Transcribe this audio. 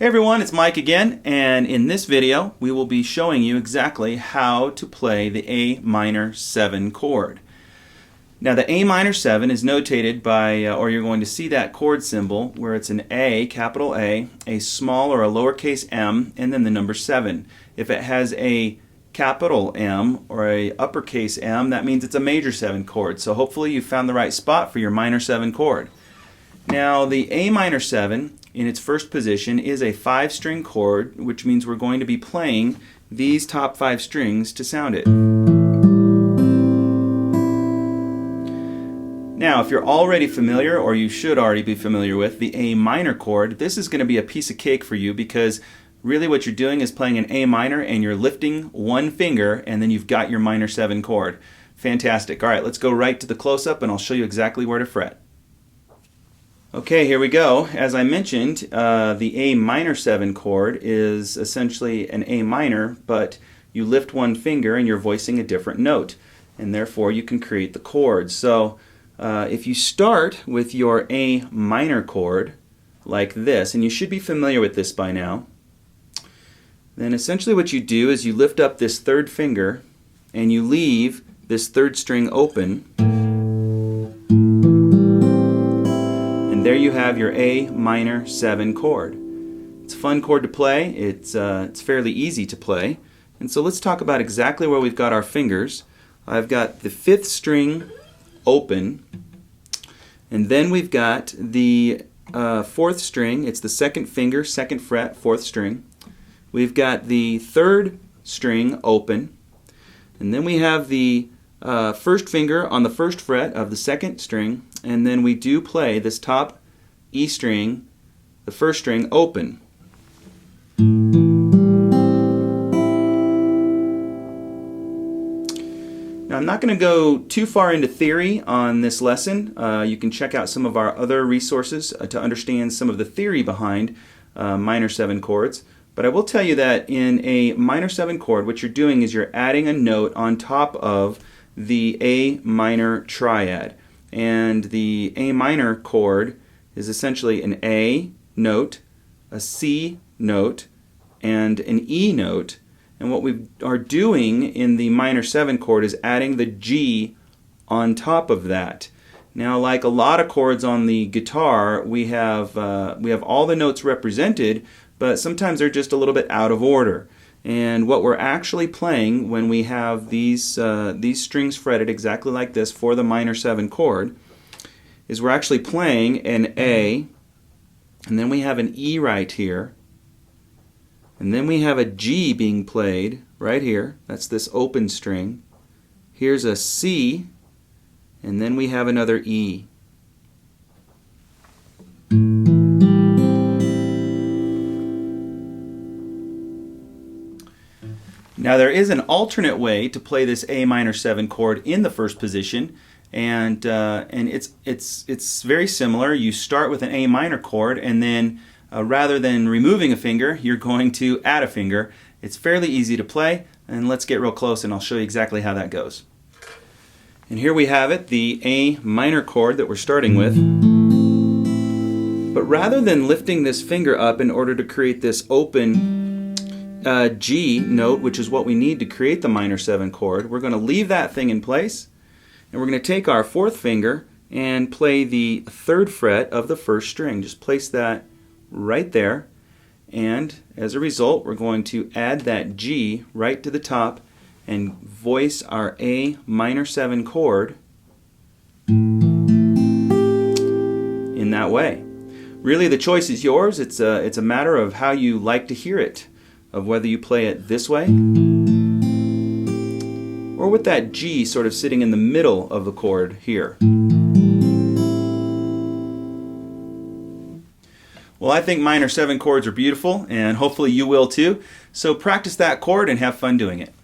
Hey everyone, it's Mike again, and in this video we will be showing you exactly how to play the A minor 7 chord. Now the A minor 7 is notated by, or you're going to see that chord symbol where it's an A, capital A small or a lowercase m, and then the number 7. If it has a capital M or a uppercase M, that means it's a major 7 chord. So hopefully you found the right spot for your minor 7 chord. Now the A minor 7 in its first position is a 5-string chord, which means we're going to be playing these top 5 strings to sound it. Now if you're already familiar, or you should already be familiar with, the A minor chord, this is going to be a piece of cake for you because really what you're doing is playing an A minor and you're lifting one finger and then you've got your minor 7 chord. Fantastic. Alright, let's go right to the close-up and I'll show you exactly where to fret. Okay, here we go. As I mentioned, the A minor 7 chord is essentially an A minor, but you lift one finger and you're voicing a different note, and therefore you can create the chord. So if you start with your A minor chord like this, and you should be familiar with this by now, then essentially what you do is you lift up this third finger and you leave this third string open. There you have your A minor 7 chord. It's a fun chord to play. It's fairly easy to play. And so let's talk about exactly where we've got our fingers. I've got the 5th string open, and then we've got the 4th string. It's the 2nd finger, 2nd fret, 4th string. We've got the 3rd string open, and then we have the 1st finger on the 1st fret of the 2nd string, and then we do play this top E string, the 1st string open. Now I'm not going to go too far into theory on this lesson. You can check out some of our other resources to understand some of the theory behind minor 7 chords. But I will tell you that in a minor 7 chord, what you're doing is you're adding a note on top of the A minor triad. And the A minor chord is essentially an A note, a C note, and an E note. And what we are doing in the minor 7 chord is adding the G on top of that. Now, like a lot of chords on the guitar, we have all the notes represented, but sometimes they're just a little bit out of order. And what we're actually playing when we have these strings fretted exactly like this for the minor 7 chord is we're actually playing an A, and then we have an E right here, and then we have a G being played right here. That's this open string. Here's a C, and then we have another E. Now there is an alternate way to play this A minor 7 chord in the first position, and it's very similar. You start with an A minor chord, and then rather than removing a finger, you're going to add a finger. It's fairly easy to play, and let's get real close and I'll show you exactly how that goes. And here we have it, the A minor chord that we're starting with. But rather than lifting this finger up in order to create this open G note, which is what we need to create the minor 7 chord, we're going to leave that thing in place, and we're going to take our 4th finger and play the 3rd fret of the 1st string. Just place that right there, and as a result we're going to add that G right to the top and voice our A minor 7 chord in that way. Really the choice is yours. It's a matter of how you like to hear it, of whether you play it this way or with that G sort of sitting in the middle of the chord here. Well, I think minor 7 chords are beautiful, and hopefully you will too. So practice that chord and have fun doing it.